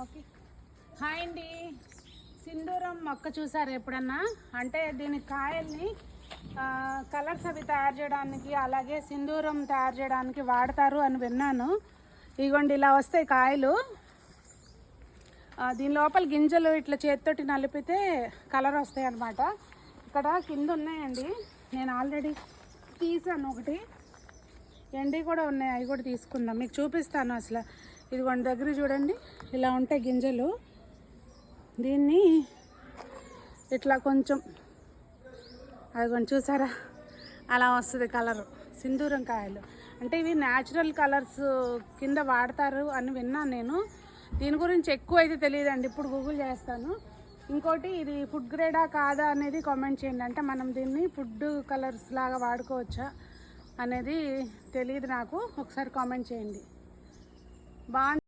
Okay. Hi అండి. సింధూరం మొక్క చూసారు ఎప్పుడన్నా? అంటే దీని కాయల్ని కలర్స్ అవి తయారు చేయడానికి, అలాగే సింధూరం తయారు చేయడానికి వాడతారు అని విన్నాను. ఇగోండి ఇలా వస్తాయి కాయలు. దీని లోపల గింజలు ఇట్లా చేతితోటి నలిపితే కలర్ వస్తాయి అన్నమాట. ఇక్కడ కింద ఉన్నాయండి, నేను ఆల్రెడీ తీసాను ఒకటి. ఎండి కూడా ఉన్నాయి, అవి కూడా తీసుకుందాం, మీకు చూపిస్తాను. అసలు ఇదిగోండి దగ్గర చూడండి, ఇలా ఉంటాయి గింజలు. దీన్ని ఇట్లా కొంచెం అదిగోండి చూసారా, అలా వస్తుంది కలరు. సింధూరం కాయలు అంటే ఇవి న్యాచురల్ కలర్స్ కింద వాడతారు అని విన్నాను నేను. దీని గురించి ఎక్కువ అయితే తెలియదండి, ఇప్పుడు గూగుల్ చేస్తాను. ఇంకోటి, ఇది ఫుడ్ గ్రేడా కాదా అనేది కామెంట్ చేయండి. అంటే మనం దీన్ని ఫుడ్ కలర్స్ లాగా వాడుకోవచ్చా అనేది తెలియదు నాకు, ఒకసారి కామెంట్ చేయండి. బాగుంది.